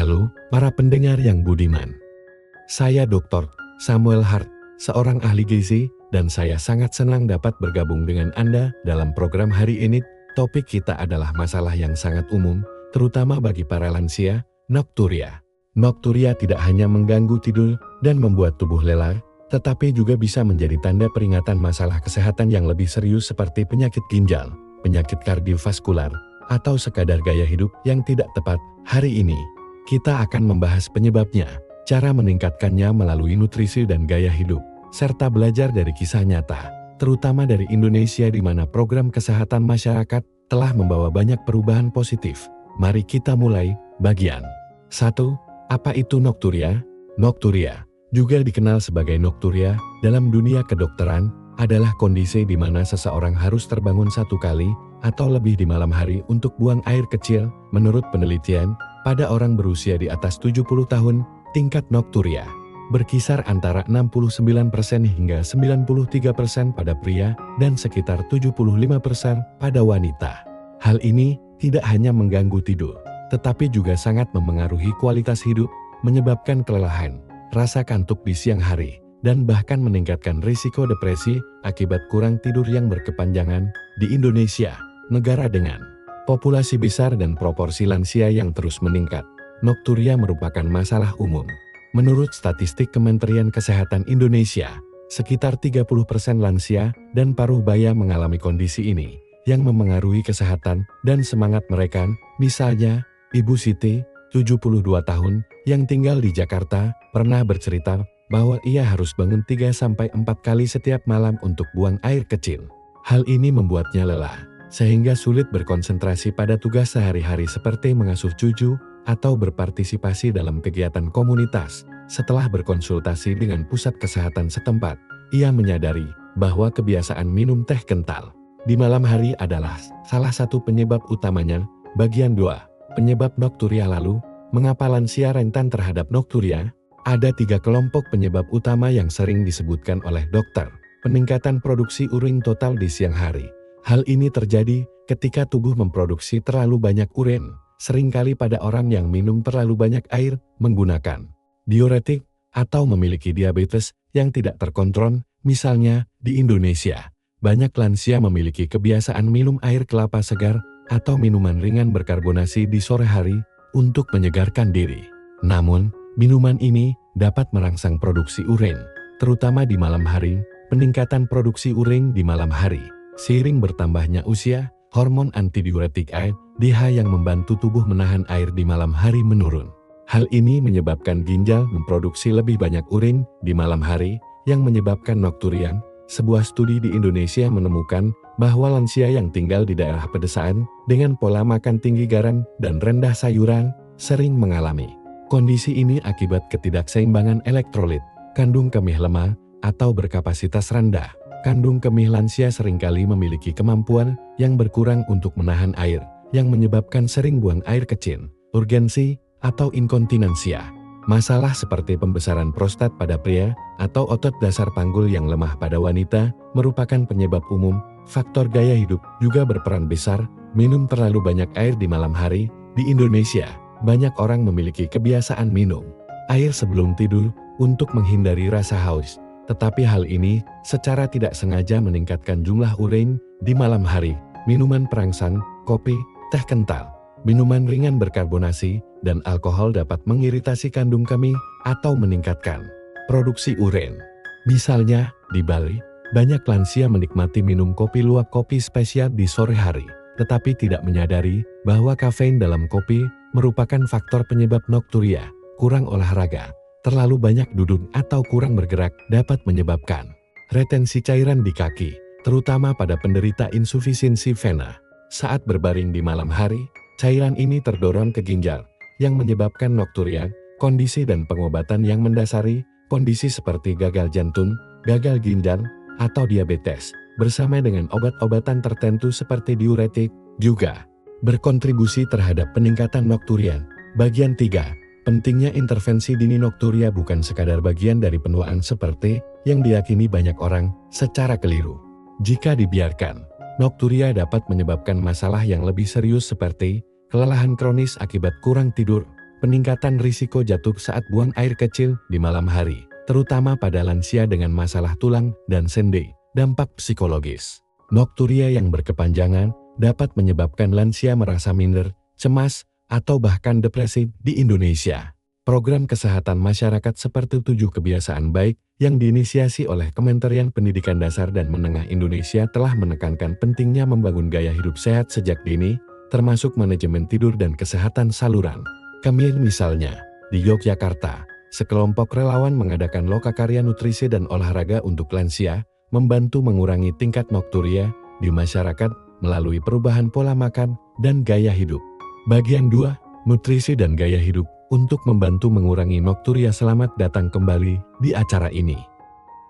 Halo, para pendengar yang budiman. Saya Dr. Samuel Hart, seorang ahli gizi, dan saya sangat senang dapat bergabung dengan Anda dalam program hari ini. Topik kita adalah masalah yang sangat umum, terutama bagi para lansia, nokturia. Nokturia tidak hanya mengganggu tidur dan membuat tubuh lelah, tetapi juga bisa menjadi tanda peringatan masalah kesehatan yang lebih serius seperti penyakit ginjal, penyakit kardiovaskular, atau sekadar gaya hidup yang tidak tepat. Hari ini, kita akan membahas penyebabnya, cara meningkatkannya melalui nutrisi dan gaya hidup, serta belajar dari kisah nyata, terutama dari Indonesia di mana program kesehatan masyarakat telah membawa banyak perubahan positif. Mari kita mulai. Bagian 1. Apa itu nokturia? Nokturia, juga dikenal sebagai nokturia dalam dunia kedokteran, adalah kondisi di mana seseorang harus terbangun satu kali atau lebih di malam hari untuk buang air kecil. Menurut penelitian, pada orang berusia di atas 70 tahun, tingkat nokturia berkisar antara 69% hingga 93% pada pria dan sekitar 75% pada wanita. Hal ini tidak hanya mengganggu tidur, tetapi juga sangat memengaruhi kualitas hidup, menyebabkan kelelahan, rasa kantuk di siang hari, dan bahkan meningkatkan risiko depresi akibat kurang tidur yang berkepanjangan. Di Indonesia, negara dengan populasi besar dan proporsi lansia yang terus meningkat, nokturia merupakan masalah umum. Menurut statistik Kementerian Kesehatan Indonesia, sekitar 30% lansia dan paruh baya mengalami kondisi ini, yang memengaruhi kesehatan dan semangat mereka. Misalnya, Ibu Siti, 72 tahun, yang tinggal di Jakarta, pernah bercerita bahwa ia harus bangun 3-4 kali setiap malam untuk buang air kecil. Hal ini membuatnya lelah, sehingga sulit berkonsentrasi pada tugas sehari-hari seperti mengasuh cucu atau berpartisipasi dalam kegiatan komunitas. Setelah berkonsultasi dengan pusat kesehatan setempat, ia menyadari bahwa kebiasaan minum teh kental di malam hari adalah salah satu penyebab utamanya. Bagian 2. Penyebab nokturia. Lalu, mengapa lansia rentan terhadap nokturia? Ada 3 kelompok penyebab utama yang sering disebutkan oleh dokter. Peningkatan produksi urin total di siang hari. Hal ini terjadi ketika tubuh memproduksi terlalu banyak urin, seringkali pada orang yang minum terlalu banyak air, menggunakan diuretik, atau memiliki diabetes yang tidak terkontrol. Misalnya, di Indonesia, banyak lansia memiliki kebiasaan minum air kelapa segar atau minuman ringan berkarbonasi di sore hari untuk menyegarkan diri. Namun, minuman ini dapat merangsang produksi urin, terutama di malam hari. Peningkatan produksi urin di malam hari seiring bertambahnya usia, hormon antidiuretik ADH yang membantu tubuh menahan air di malam hari menurun. Hal ini menyebabkan ginjal memproduksi lebih banyak urin di malam hari, yang menyebabkan nokturia. Sebuah studi di Indonesia menemukan bahwa lansia yang tinggal di daerah pedesaan dengan pola makan tinggi garam dan rendah sayuran sering mengalami kondisi ini akibat ketidakseimbangan elektrolit, kandung kemih lemah, atau berkapasitas rendah. Kandung kemih lansia seringkali memiliki kemampuan yang berkurang untuk menahan air, yang menyebabkan sering buang air kecil, urgensi, atau inkontinensia. Masalah seperti pembesaran prostat pada pria atau otot dasar panggul yang lemah pada wanita merupakan penyebab umum. Faktor gaya hidup juga berperan besar. Minum terlalu banyak air di malam hari. Di Indonesia, banyak orang memiliki kebiasaan minum air sebelum tidur untuk menghindari rasa haus. Tetapi hal ini secara tidak sengaja meningkatkan jumlah urin di malam hari. Minuman perangsang, kopi, teh kental, minuman ringan berkarbonasi, dan alkohol dapat mengiritasi kandung kemih atau meningkatkan produksi urin. Misalnya, di Bali, banyak lansia menikmati minum kopi luwak kopi spesial di sore hari, tetapi tidak menyadari bahwa kafein dalam kopi merupakan faktor penyebab nokturia. Kurang olahraga, terlalu banyak duduk atau kurang bergerak dapat menyebabkan retensi cairan di kaki, terutama pada penderita insufisiensi vena. Saat berbaring di malam hari, cairan ini terdorong ke ginjal, yang menyebabkan nokturia. Kondisi dan pengobatan yang mendasari kondisi seperti gagal jantung, gagal ginjal, atau diabetes, bersama dengan obat-obatan tertentu seperti diuretik, juga berkontribusi terhadap peningkatan nokturia. Bagian 3. Pentingnya intervensi dini. Nokturia bukan sekadar bagian dari penuaan seperti yang diyakini banyak orang secara keliru. Jika dibiarkan, nokturia dapat menyebabkan masalah yang lebih serius seperti kelelahan kronis akibat kurang tidur, peningkatan risiko jatuh saat buang air kecil di malam hari, terutama pada lansia dengan masalah tulang dan sendi. Dampak psikologis. Nokturia yang berkepanjangan dapat menyebabkan lansia merasa minder, cemas, atau bahkan depresi di Indonesia. Program kesehatan masyarakat seperti 7 kebiasaan baik yang diinisiasi oleh Kementerian Pendidikan Dasar dan Menengah Indonesia telah menekankan pentingnya membangun gaya hidup sehat sejak dini, termasuk manajemen tidur dan kesehatan saluran kemih. Misalnya, di Yogyakarta, sekelompok relawan mengadakan lokakarya nutrisi dan olahraga untuk lansia, membantu mengurangi tingkat nokturia di masyarakat melalui perubahan pola makan dan gaya hidup. Bagian 2, nutrisi dan gaya hidup. Untuk membantu mengurangi nokturia, selamat datang kembali di acara ini.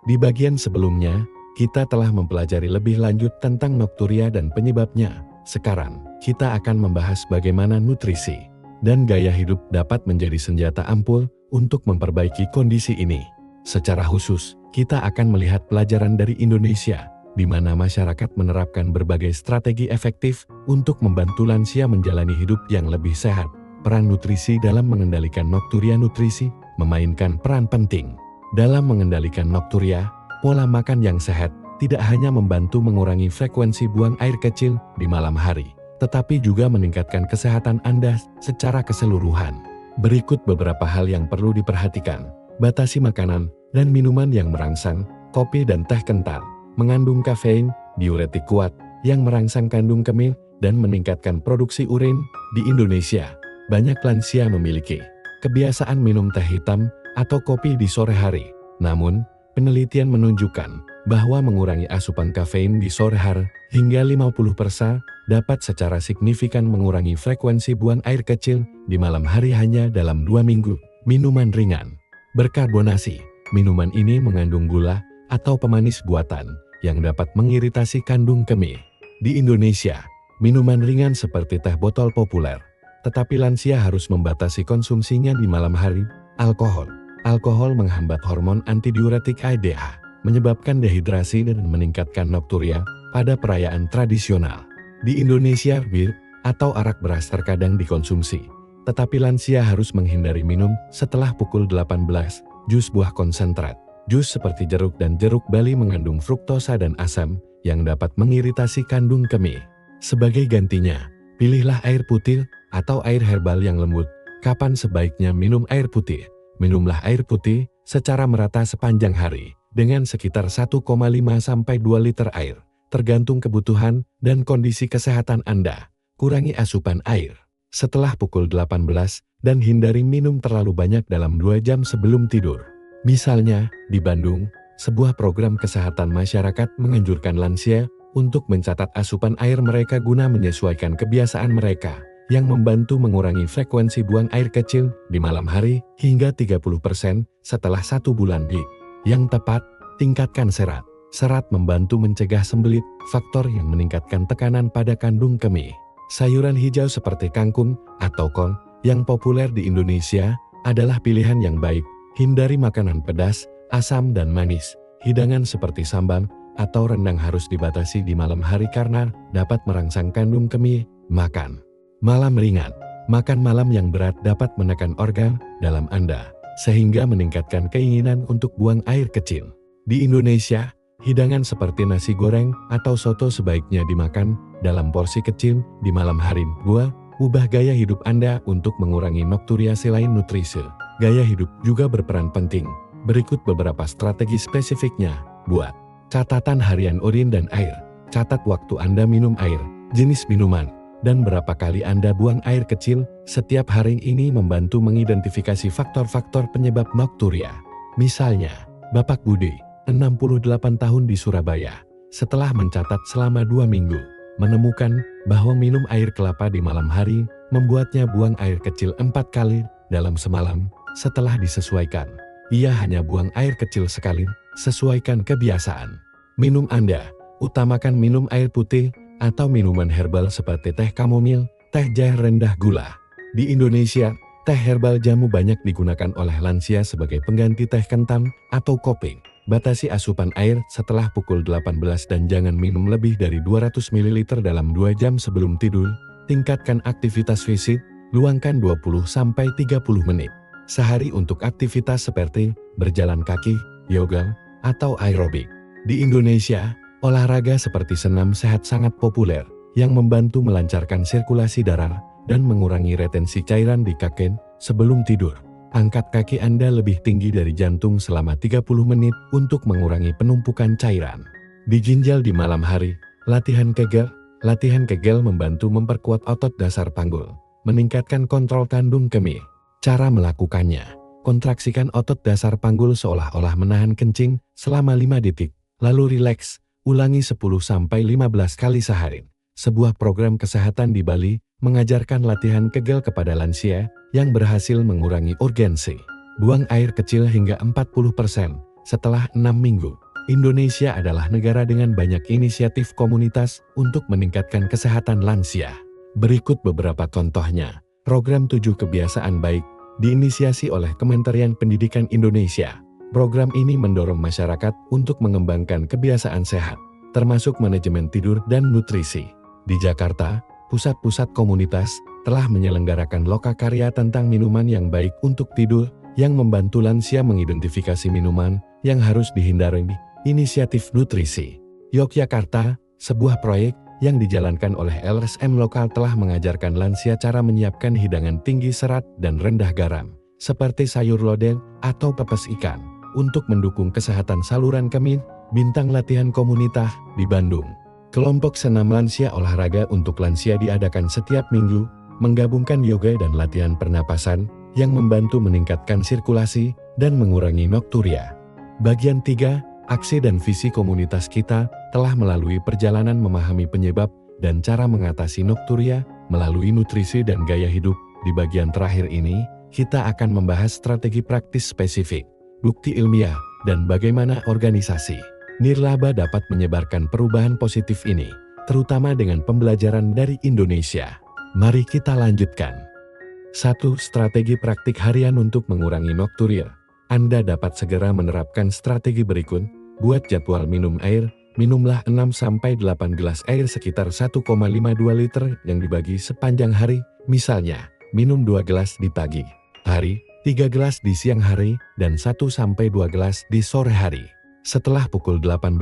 Di bagian sebelumnya, kita telah mempelajari lebih lanjut tentang nokturia dan penyebabnya. Sekarang, kita akan membahas bagaimana nutrisi dan gaya hidup dapat menjadi senjata ampuh untuk memperbaiki kondisi ini. Secara khusus, kita akan melihat pelajaran dari Indonesia, di mana masyarakat menerapkan berbagai strategi efektif untuk membantu lansia menjalani hidup yang lebih sehat. Peran nutrisi dalam mengendalikan nokturia. Nutrisi memainkan peran penting dalam mengendalikan nokturia. Pola makan yang sehat tidak hanya membantu mengurangi frekuensi buang air kecil di malam hari, tetapi juga meningkatkan kesehatan Anda secara keseluruhan. Berikut beberapa hal yang perlu diperhatikan. Batasi makanan dan minuman yang merangsang. Kopi dan teh kental mengandung kafein, diuretik kuat yang merangsang kandung kemih dan meningkatkan produksi urin. Di Indonesia, banyak lansia memiliki kebiasaan minum teh hitam atau kopi di sore hari. Namun, penelitian menunjukkan bahwa mengurangi asupan kafein di sore hari hingga 50% dapat secara signifikan mengurangi frekuensi buang air kecil di malam hari hanya dalam 2 minggu. Minuman ringan berkarbonasi. Minuman ini mengandung gula atau pemanis buatan yang dapat mengiritasi kandung kemih. Di Indonesia, minuman ringan seperti teh botol populer, tetapi lansia harus membatasi konsumsinya di malam hari. Alkohol menghambat hormon antidiuretik ADH, menyebabkan dehidrasi dan meningkatkan nokturia pada perayaan tradisional. Di Indonesia, bir atau arak beras terkadang dikonsumsi, tetapi lansia harus menghindari minum setelah pukul 18. Jus buah konsentrat. Jus seperti jeruk dan jeruk bali mengandung fruktosa dan asam yang dapat mengiritasi kandung kemih. Sebagai gantinya, pilihlah air putih atau air herbal yang lembut. Kapan sebaiknya minum air putih? Minumlah air putih secara merata sepanjang hari, dengan sekitar 1,5 sampai 2 liter air, tergantung kebutuhan dan kondisi kesehatan Anda. Kurangi asupan air setelah pukul 18 dan hindari minum terlalu banyak dalam 2 jam sebelum tidur. Misalnya, di Bandung, sebuah program kesehatan masyarakat menganjurkan lansia untuk mencatat asupan air mereka guna menyesuaikan kebiasaan mereka, yang membantu mengurangi frekuensi buang air kecil di malam hari hingga 30% setelah 1 bulan. Yang tepat, tingkatkan serat. Serat membantu mencegah sembelit, faktor yang meningkatkan tekanan pada kandung kemih. Sayuran hijau seperti kangkung atau kol yang populer di Indonesia adalah pilihan yang baik. Hindari makanan pedas, asam dan manis. Hidangan seperti sambal atau rendang harus dibatasi di malam hari karena dapat merangsang kandung kemih. Malam ringan. Makan malam yang berat dapat menekan organ dalam Anda, sehingga meningkatkan keinginan untuk buang air kecil. Di Indonesia, hidangan seperti nasi goreng atau soto sebaiknya dimakan dalam porsi kecil di malam hari. Ubah gaya hidup Anda untuk mengurangi nokturia. Selain nutrisi, gaya hidup juga berperan penting. Berikut beberapa strategi spesifiknya. Buat catatan harian urin dan air. Catat waktu Anda minum air, jenis minuman, dan berapa kali Anda buang air kecil setiap hari. Ini membantu mengidentifikasi faktor-faktor penyebab nokturia. Misalnya, Bapak Budi, 68 tahun di Surabaya, setelah mencatat selama 2 minggu, menemukan bahwa minum air kelapa di malam hari membuatnya buang air kecil 4 kali dalam semalam. Setelah disesuaikan, ia hanya buang air kecil sekali. Sesuaikan kebiasaan minum Anda. Utamakan minum air putih atau minuman herbal seperti teh kamomil, teh jahe rendah gula. Di Indonesia, teh herbal jamu banyak digunakan oleh lansia sebagai pengganti teh kental atau kopi. Batasi asupan air setelah pukul 18 dan jangan minum lebih dari 200 ml dalam 2 jam sebelum tidur. Tingkatkan aktivitas fisik. Luangkan 20-30 menit sehari untuk aktivitas seperti berjalan kaki, yoga, atau aerobik. Di Indonesia, olahraga seperti senam sehat sangat populer yang membantu melancarkan sirkulasi darah dan mengurangi retensi cairan di kaki sebelum tidur. Angkat kaki Anda lebih tinggi dari jantung selama 30 menit untuk mengurangi penumpukan cairan. Diginjal di malam hari, latihan Kegel. Latihan Kegel membantu memperkuat otot dasar panggul, meningkatkan kontrol kandung kemih. Cara melakukannya, kontraksikan otot dasar panggul seolah-olah menahan kencing selama 5 detik, lalu rileks, ulangi 10-15 kali sehari. Sebuah program kesehatan di Bali mengajarkan latihan Kegel kepada lansia yang berhasil mengurangi urgensi buang air kecil hingga 40% setelah 6 minggu. Indonesia adalah negara dengan banyak inisiatif komunitas untuk meningkatkan kesehatan lansia. Berikut beberapa contohnya. Program 7 Kebiasaan Baik diinisiasi oleh Kementerian Pendidikan Indonesia. Program ini mendorong masyarakat untuk mengembangkan kebiasaan sehat, termasuk manajemen tidur dan nutrisi. Di Jakarta, pusat-pusat komunitas telah menyelenggarakan lokakarya tentang minuman yang baik untuk tidur yang membantu lansia mengidentifikasi minuman yang harus dihindari. Inisiatif nutrisi Yogyakarta, sebuah proyek yang dijalankan oleh LSM lokal telah mengajarkan lansia cara menyiapkan hidangan tinggi serat dan rendah garam, seperti sayur lodeh atau pepes ikan, untuk mendukung kesehatan saluran kemih. Bintang latihan komunitas di Bandung. Kelompok senam lansia olahraga untuk lansia diadakan setiap minggu, menggabungkan yoga dan latihan pernapasan yang membantu meningkatkan sirkulasi dan mengurangi nokturia. Bagian 3. Aksi dan visi komunitas kita telah melalui perjalanan memahami penyebab dan cara mengatasi nokturia melalui nutrisi dan gaya hidup. Di bagian terakhir ini, kita akan membahas strategi praktis spesifik, bukti ilmiah, dan bagaimana organisasi nirlaba dapat menyebarkan perubahan positif ini, terutama dengan pembelajaran dari Indonesia. Mari kita lanjutkan. 1. Strategi praktik harian untuk mengurangi nokturia. Anda dapat segera menerapkan strategi berikut. Buat jadwal minum air, minumlah 6-8 gelas air sekitar 1,52 liter yang dibagi sepanjang hari. Misalnya, minum 2 gelas di pagi hari, 3 gelas di siang hari, dan 1-2 gelas di sore hari. Setelah pukul 18,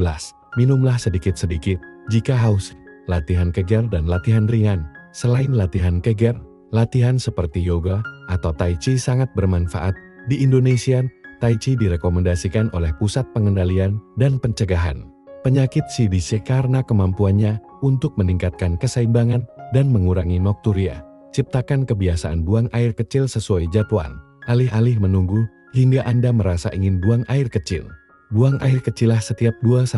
minumlah sedikit-sedikit jika haus. Latihan Kegel dan latihan ringan. Selain latihan Kegel, latihan seperti yoga atau tai chi sangat bermanfaat. Di Indonesia, Tai Chi direkomendasikan oleh Pusat Pengendalian dan Pencegahan Penyakit CDC karena kemampuannya untuk meningkatkan keseimbangan dan mengurangi nokturia. Ciptakan kebiasaan buang air kecil sesuai jadwal, alih-alih menunggu hingga Anda merasa ingin buang air kecil. Buang air kecillah setiap 2-3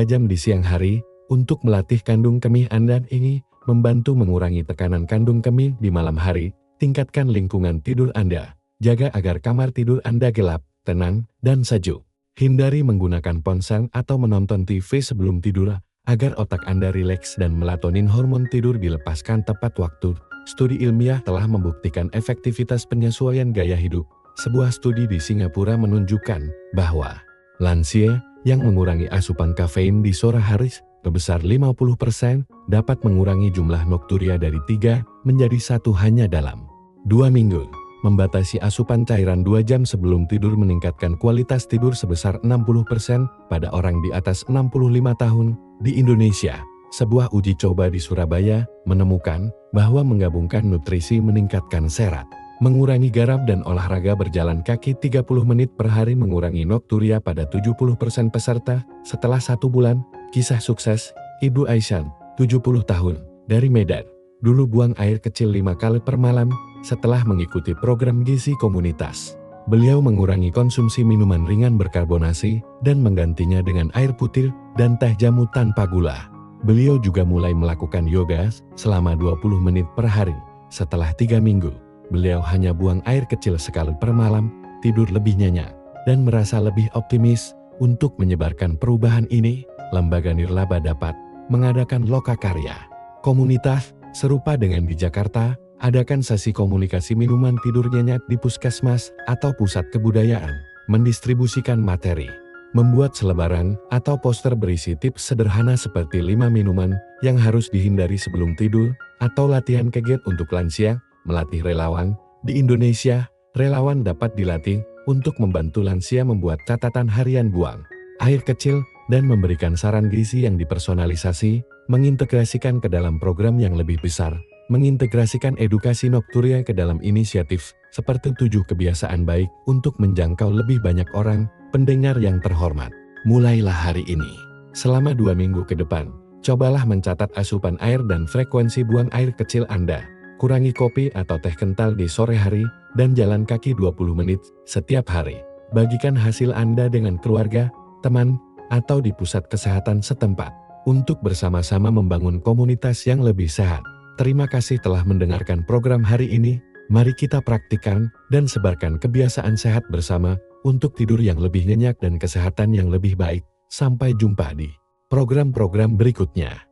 jam di siang hari untuk melatih kandung kemih Anda. Ini membantu mengurangi tekanan kandung kemih di malam hari. Tingkatkan lingkungan tidur Anda. Jaga agar kamar tidur Anda gelap, tenang, dan sejuk. Hindari menggunakan ponsel atau menonton TV sebelum tidur, agar otak Anda rileks dan melatonin hormon tidur dilepaskan tepat waktu. Studi ilmiah telah membuktikan efektivitas penyesuaian gaya hidup. Sebuah studi di Singapura menunjukkan bahwa lansia yang mengurangi asupan kafein di sore hari sebesar 50% dapat mengurangi jumlah nokturia dari 3 menjadi 1 hanya dalam 2 minggu. Membatasi asupan cairan 2 jam sebelum tidur meningkatkan kualitas tidur sebesar 60% pada orang di atas 65 tahun. Di Indonesia, sebuah uji coba di Surabaya menemukan bahwa menggabungkan nutrisi meningkatkan serat, mengurangi garam dan olahraga berjalan kaki 30 menit per hari mengurangi nokturia pada 70% peserta. Setelah 1 bulan, kisah sukses Ibu Aisyah, 70 tahun, dari Medan. Dulu buang air kecil 5 kali per malam. Setelah mengikuti program gizi komunitas, beliau mengurangi konsumsi minuman ringan berkarbonasi dan menggantinya dengan air putih dan teh jamu tanpa gula. Beliau juga mulai melakukan yoga selama 20 menit per hari. Setelah 3 minggu, beliau hanya buang air kecil sekali per malam, tidur lebih nyenyak, dan merasa lebih optimis. Untuk menyebarkan perubahan ini, lembaga nirlaba dapat mengadakan lokakarya komunitas serupa dengan di Jakarta. Adakan sesi komunikasi minuman tidur nyenyak di puskesmas atau pusat kebudayaan, mendistribusikan materi, membuat selebaran atau poster berisi tips sederhana seperti 5 minuman yang harus dihindari sebelum tidur, atau latihan Kegel untuk lansia, Melatih relawan. Di Indonesia, relawan dapat dilatih untuk membantu lansia membuat catatan harian buang air kecil dan memberikan saran gizi yang dipersonalisasi, mengintegrasikan ke dalam program yang lebih besar, mengintegrasikan edukasi nokturia ke dalam inisiatif seperti 7 kebiasaan baik untuk menjangkau lebih banyak orang. Pendengar yang terhormat, mulailah hari ini. Selama 2 minggu ke depan, cobalah mencatat asupan air dan frekuensi buang air kecil Anda. Kurangi kopi atau teh kental di sore hari, dan jalan kaki 20 menit setiap hari. Bagikan hasil Anda dengan keluarga, teman, atau di pusat kesehatan setempat, untuk bersama-sama membangun komunitas yang lebih sehat. Terima kasih telah mendengarkan program hari ini. Mari kita praktikkan dan sebarkan kebiasaan sehat bersama, untuk tidur yang lebih nyenyak dan kesehatan yang lebih baik. Sampai jumpa di program-program berikutnya.